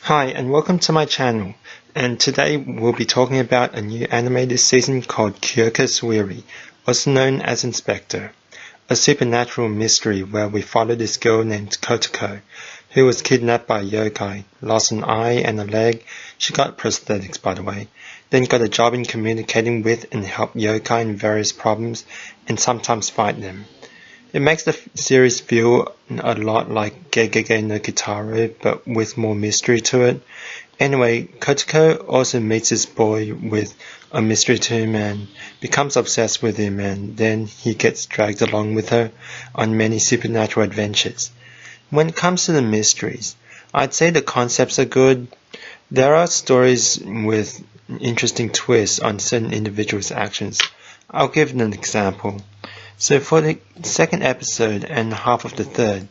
Hi and welcome to my channel, and today we'll be talking about a new anime this season called Kyokou Suiri, also known as Inspector, a supernatural mystery where we follow this girl named Kotoko, who was kidnapped by a yokai, lost an eye and a leg. She got prosthetics, by the way, then got a job in communicating with and help yokai in various problems and sometimes fight them. It makes the series feel a lot like Gegege no Kitaro, but with more mystery to it. Anyway, Kotoko also meets this boy with a mystery to him and becomes obsessed with him, and then he gets dragged along with her on many supernatural adventures. When it comes to the mysteries, I'd say the concepts are good. There are stories with interesting twists on certain individuals' actions. I'll give an example. So for the second episode and half of the third,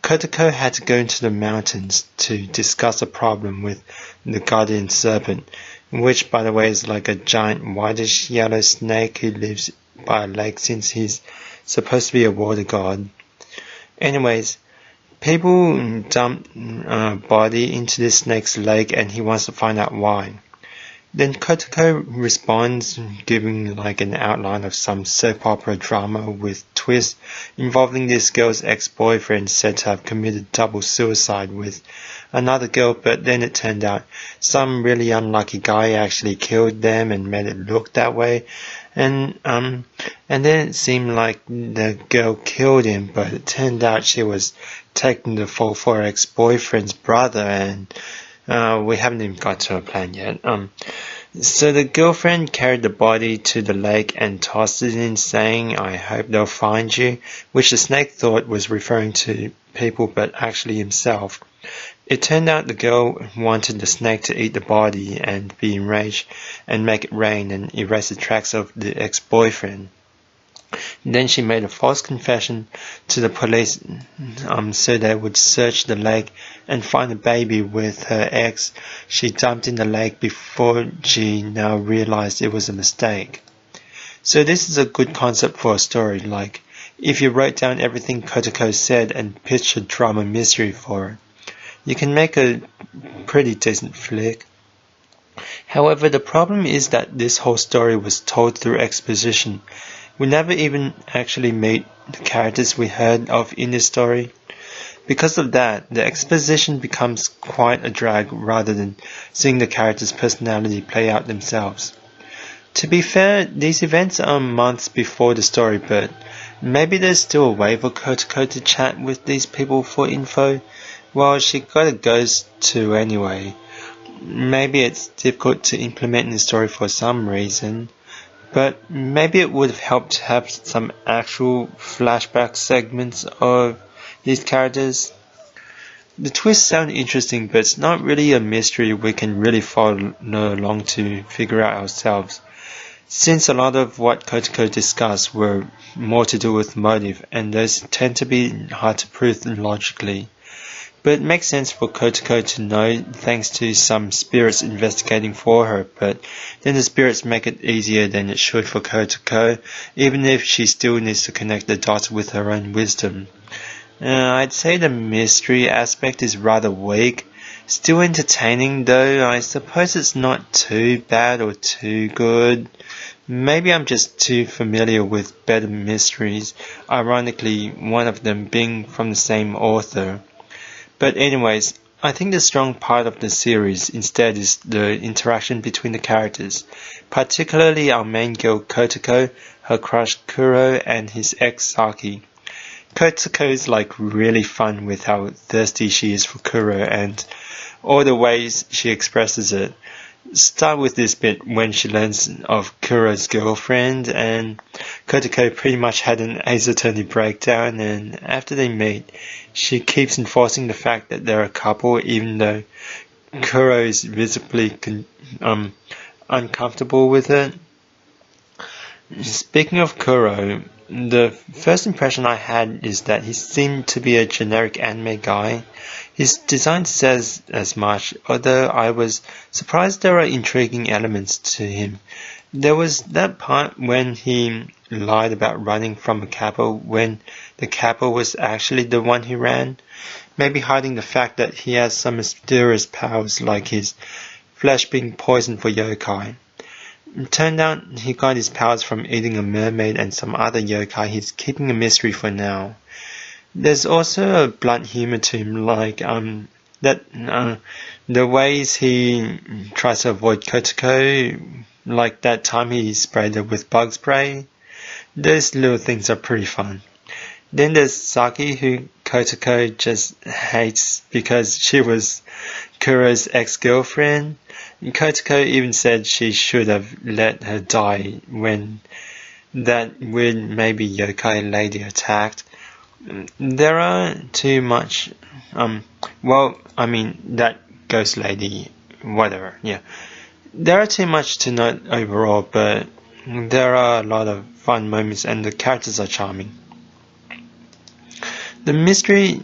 Kotoko had to go into the mountains to discuss a problem with the guardian serpent, which by the way is like a giant whitish yellow snake who lives by a lake since he's supposed to be a water god. Anyways, people dump a body into this snake's lake and he wants to find out why. Then Kotoko responds, giving like an outline of some soap opera drama with twists involving this girl's ex-boyfriend said to have committed double suicide with another girl, but then it turned out some really unlucky guy actually killed them and made it look that way. And then it seemed like the girl killed him, but it turned out she was taking the fall for her ex-boyfriend's brother, and we haven't even got to a plan yet. So the girlfriend carried the body to the lake and tossed it in, saying, "I hope they'll find you," which the snake thought was referring to people, but actually himself. It turned out the girl wanted the snake to eat the body and be enraged and make it rain and erase the tracks of the ex-boyfriend. Then she made a false confession to the police so they would search the lake and find a baby with her ex she dumped in the lake before she now realized it was a mistake. So this is a good concept for a story, like if you wrote down everything Kotoko said and pitched a drama mystery for it, you can make a pretty decent flick. However, the problem is that this whole story was told through exposition. We never even actually meet the characters we heard of in this story. Because of that, the exposition becomes quite a drag rather than seeing the characters' personality play out themselves. To be fair, these events are months before the story, but maybe there's still a way for Kotoko to chat with these people for info. Well, she got a ghost too anyway. Maybe it's difficult to implement in the story for some reason. But maybe it would have helped to have some actual flashback segments of these characters. The twists sound interesting, but it's not really a mystery we can really follow along to figure out ourselves, since a lot of what Kotoko discussed were more to do with motive, and those tend to be hard to prove logically. But it makes sense for Kotoko to know thanks to some spirits investigating for her, but then the spirits make it easier than it should for Kotoko, even if she still needs to connect the dots with her own wisdom. I'd say the mystery aspect is rather weak. Still entertaining though. I suppose it's not too bad or too good. Maybe I'm just too familiar with better mysteries, ironically one of them being from the same author. But anyways, I think the strong part of the series instead is the interaction between the characters, particularly our main girl Kotoko, her crush Kura, and his ex Saki. Kotoko is like really fun with how thirsty she is for Kura and all the ways she expresses it. Start with this bit when she learns of Kura's girlfriend, and Kotoko pretty much had an Ace Attorney breakdown, and after they meet, she keeps enforcing the fact that they're a couple even though Kura is visibly uncomfortable with it. Speaking of Kura, the first impression I had is that he seemed to be a generic anime guy. His design says as much, although I was surprised there are intriguing elements to him. There was that part when he lied about running from a capo when the capo was actually the one who ran. maybe hiding the fact that he has some mysterious powers like his flesh being poisoned for yokai. It turned out he got his powers from eating a mermaid and some other yokai. He's keeping a mystery for now. There's also a blunt humor to him, like the ways he tries to avoid Kotoko, like that time he sprayed her with bug spray. Those little things are pretty fun. Then there's Saki, who Kotoko just hates because she was Kura's ex-girlfriend. Kotoko even said she should have let her die when that weird maybe yokai lady attacked. There are too much, that ghost lady, whatever, yeah. There are too much to note overall, but there are a lot of fun moments and the characters are charming. The mystery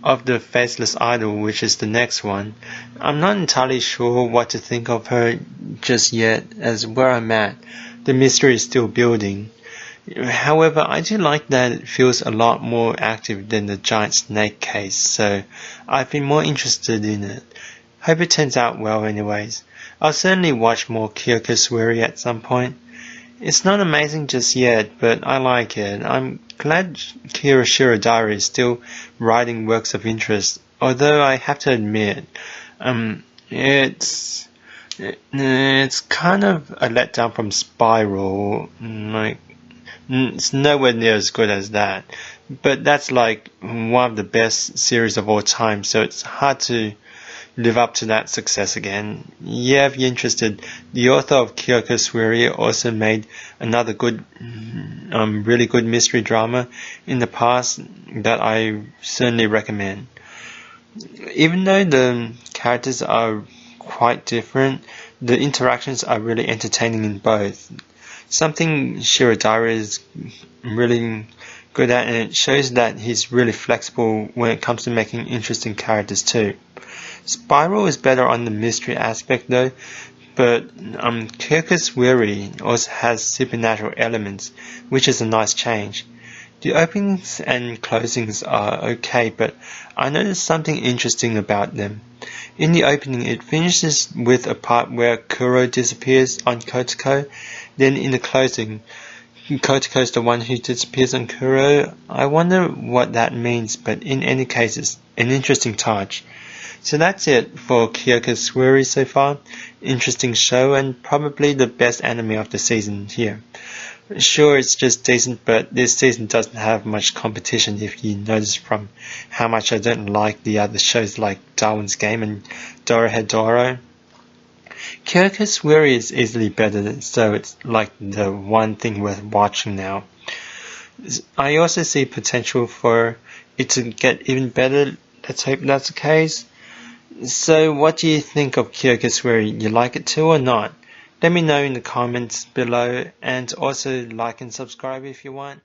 of the Faceless Idol, which is the next one, I'm not entirely sure what to think of her just yet, as where I'm at, the mystery is still building. However, I do like that it feels a lot more active than the giant snake case, so I've been more interested in it. Hope it turns out well anyways. I'll certainly watch more Kyokou Suiri at some point. It's not amazing just yet, but I like it. I'm glad Kyou Shirodaira is still writing works of interest, although I have to admit, it's kind of a letdown from Spiral. It's nowhere near as good as that, but that's like one of the best series of all time, so it's hard to live up to that success again. Yeah, if you're interested, the author of Kyokou Suiri also made another good, really good mystery drama in the past that I certainly recommend. Even though the characters are quite different, the interactions are really entertaining in both. Something Shirodaira is really good at, and it shows that he's really flexible when it comes to making interesting characters too. Spiral is better on the mystery aspect though, but Kyokou Suiri also has supernatural elements, which is a nice change. The openings and closings are okay, but I noticed something interesting about them. In the opening, it finishes with a part where Kura disappears on Kotoko. Then in the closing, Kotoko is the one who disappears on Kura. I wonder what that means, but in any case, it's an interesting touch. So that's it for Kyokou Suiri so far. Interesting show and probably the best anime of the season here. Sure, it's just decent, but this season doesn't have much competition if you notice from how much I don't like the other shows like Darwin's Game and Dorohedoro. Kyokou Suiri is easily better, so it's like the one thing worth watching now. I also see potential for it to get even better. Let's hope that's the case. So what do you think of Kyokou Suiri? You like it too or not? Let me know in the comments below, and also like and subscribe if you want.